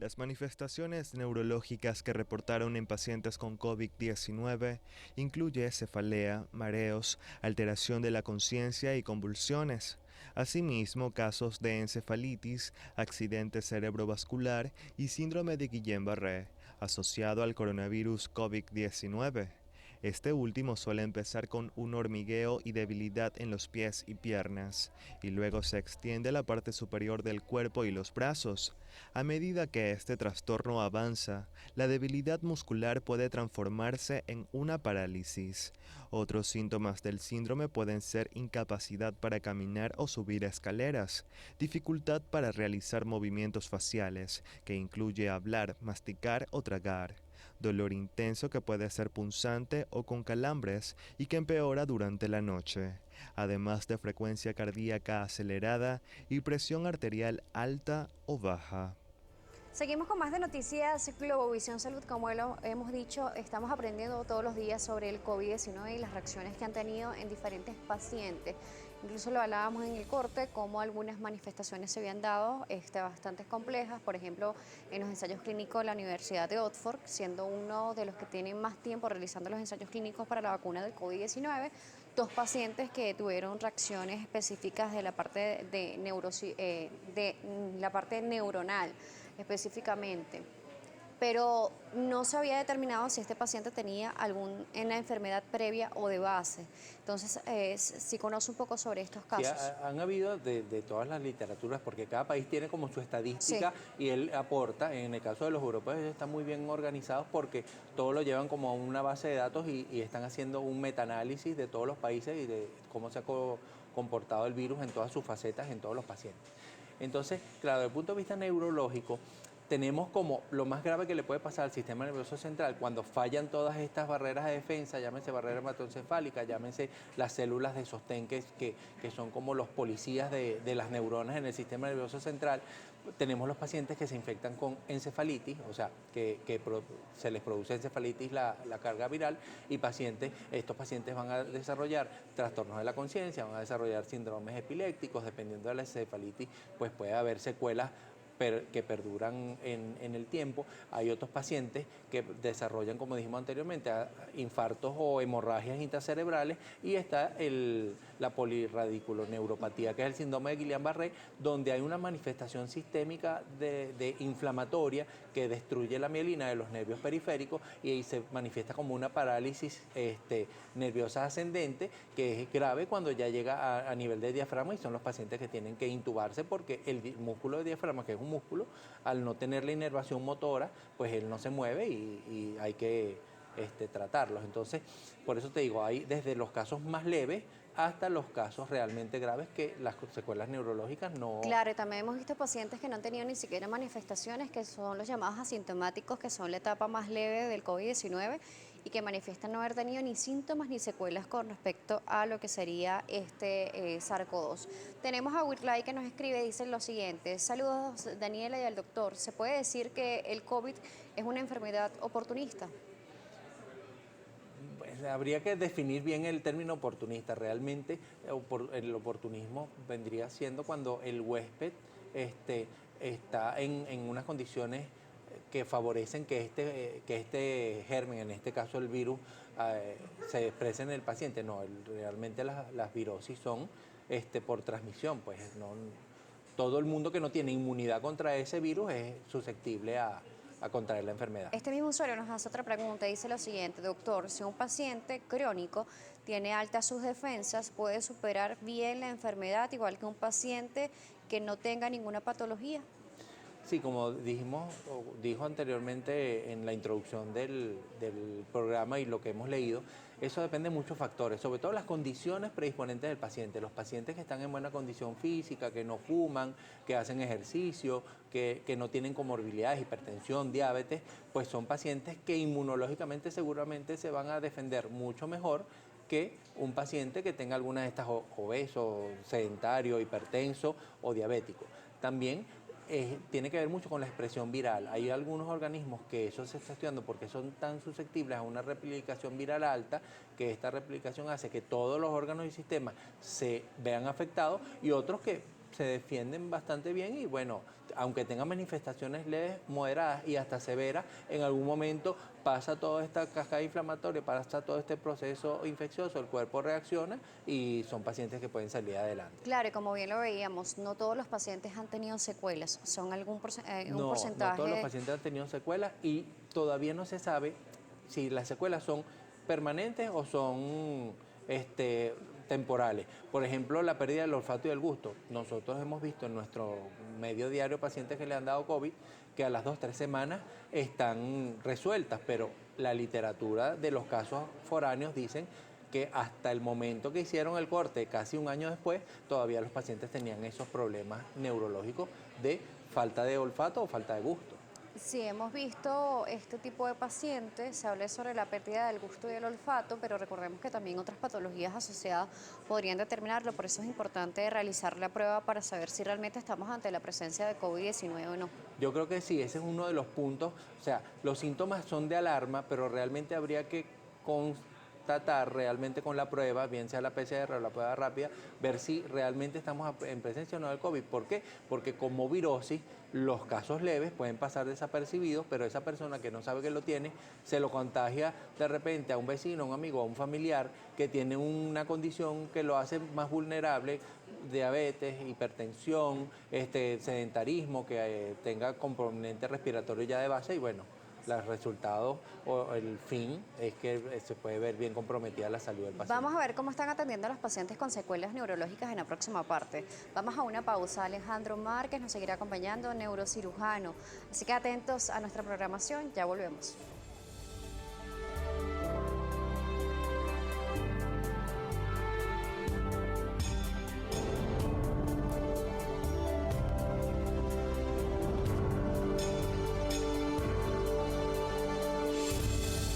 Las manifestaciones neurológicas que reportaron en pacientes con COVID-19 incluye cefalea, mareos, alteración de la conciencia y convulsiones. Asimismo, casos de encefalitis, accidente cerebrovascular y síndrome de Guillain-Barré, asociado al coronavirus COVID-19. Este último suele empezar con un hormigueo y debilidad en los pies y piernas, y luego se extiende a la parte superior del cuerpo y los brazos. A medida que este trastorno avanza, la debilidad muscular puede transformarse en una parálisis. Otros síntomas del síndrome pueden ser incapacidad para caminar o subir escaleras, dificultad para realizar movimientos faciales, que incluye hablar, masticar o tragar, dolor intenso que puede ser punzante o con calambres y que empeora durante la noche, además de frecuencia cardíaca acelerada y presión arterial alta o baja. Seguimos con más de noticias Globovisión Salud. Como lo hemos dicho, estamos aprendiendo todos los días sobre el COVID-19 y las reacciones que han tenido en diferentes pacientes. Incluso lo hablábamos en el corte, cómo algunas manifestaciones se habían dado bastante complejas. Por ejemplo, en los ensayos clínicos de la Universidad de Oxford, siendo uno de los que tienen más tiempo realizando los ensayos clínicos para la vacuna del COVID-19, dos pacientes que tuvieron reacciones específicas de la parte de la parte neuronal específicamente, pero no se había determinado si este paciente tenía alguna enfermedad previa o de base. Entonces, sí conoce un poco sobre estos Sí, casos. han habido de todas las literaturas, porque cada país tiene como su Sí, estadística y él aporta. En el caso de los europeos, ellos están muy bien organizados porque todo lo llevan como a una base de datos y están haciendo un metaanálisis de todos los países y de cómo se ha comportado el virus en todas sus facetas, en todos los pacientes. Entonces, claro, desde el punto de vista neurológico, tenemos como lo más grave que le puede pasar al sistema nervioso central cuando fallan todas estas barreras de defensa, llámense barrera hematoencefálica, llámense las células de sostén que son como los policías de las neuronas en el sistema nervioso central. Tenemos los pacientes que se infectan con encefalitis, o sea, se les produce encefalitis la carga viral y estos pacientes van a desarrollar trastornos de la conciencia, van a desarrollar síndromes epilépticos, dependiendo de la encefalitis, pues puede haber secuelas que perduran en el tiempo. Hay otros pacientes que desarrollan, como dijimos anteriormente, infartos o hemorragias intracerebrales y está la polirradiculoneuropatía, que es el síndrome de Guillain-Barré, donde hay una manifestación sistémica de inflamatoria que destruye la mielina de los nervios periféricos y ahí se manifiesta como una parálisis nerviosa ascendente, que es grave cuando ya llega a nivel de diafragma y son los pacientes que tienen que intubarse porque el músculo de diafragma, que es un músculo, al no tener la inervación motora, pues él no se mueve y hay que tratarlos. Entonces, por eso te digo, hay desde los casos más leves hasta los casos realmente graves que las secuelas neurológicas no. claro, y también hemos visto pacientes que no han tenido ni siquiera manifestaciones, que son los llamados asintomáticos, que son la etapa más leve del COVID-19 y que manifiestan no haber tenido ni síntomas ni secuelas con respecto a lo que sería este SARS-CoV-2. Tenemos a Wirlay que nos escribe, dice lo siguiente: saludos Daniela y al doctor, ¿se puede decir que el COVID es una enfermedad oportunista? Pues habría que definir bien el término oportunista. Realmente el oportunismo vendría siendo cuando el huésped está en unas condiciones que favorecen que este germen, en este caso el virus, se exprese en el paciente. No, realmente las virosis son por transmisión. Pues no, todo el mundo que no tiene inmunidad contra ese virus es susceptible a contraer la enfermedad. Este mismo usuario nos hace otra pregunta, dice lo siguiente: doctor, si un paciente crónico tiene altas sus defensas, ¿puede superar bien la enfermedad igual que un paciente que no tenga ninguna patología? Sí, como dijo anteriormente en la introducción del programa y lo que hemos leído, eso depende de muchos factores, sobre todo las condiciones predisponentes del paciente. Los pacientes que están en buena condición física, que no fuman, que hacen ejercicio, que no tienen comorbilidades, hipertensión, diabetes, pues son pacientes que inmunológicamente seguramente se van a defender mucho mejor que un paciente que tenga alguna de estas obeso, sedentario, hipertenso o diabético. También tiene que ver mucho con la expresión viral. Hay algunos organismos que eso se está estudiando porque son tan susceptibles a una replicación viral alta que esta replicación hace que todos los órganos y sistemas se vean afectados y otros que se defienden bastante bien y bueno, aunque tengan manifestaciones leves, moderadas y hasta severas, en algún momento pasa toda esta cascada inflamatoria, pasa todo este proceso infeccioso, el cuerpo reacciona y son pacientes que pueden salir adelante. Claro, y como bien lo veíamos, no todos los pacientes han tenido secuelas, son un No, no todos los porcentaje. pacientes han tenido secuelas y todavía no se sabe si las secuelas son permanentes o son temporales. Por ejemplo, la pérdida del olfato y del gusto. Nosotros hemos visto en nuestro medio diario pacientes que le han dado COVID que a las 2 o 3 semanas están resueltas, pero la literatura de los casos foráneos dicen que hasta el momento que hicieron el corte, casi un año después, todavía los pacientes tenían esos problemas neurológicos de falta de olfato o falta de gusto. Sí, hemos visto este tipo de pacientes, se habla sobre la pérdida del gusto y del olfato, pero recordemos que también otras patologías asociadas podrían determinarlo, por eso es importante realizar la prueba para saber si realmente estamos ante la presencia de COVID-19 o no. Yo creo que sí, ese es uno de los puntos, o sea, los síntomas son de alarma, pero realmente habría que constatar realmente con la prueba, bien sea la PCR o la prueba rápida, ver si realmente estamos en presencia o no del COVID. ¿Por qué? Porque como virosis, los casos leves pueden pasar desapercibidos, pero esa persona que no sabe que lo tiene, se lo contagia de repente a un vecino, a un amigo, a un familiar que tiene una condición que lo hace más vulnerable, diabetes, hipertensión, sedentarismo, que tenga componente respiratorio ya de base y bueno, los resultados o el fin es que se puede ver bien comprometida la salud del paciente. Vamos a ver cómo están atendiendo a los pacientes con secuelas neurológicas en la próxima parte. Vamos a una pausa. Alejandro Márquez nos seguirá acompañando, neurocirujano. Así que atentos a nuestra programación, ya volvemos.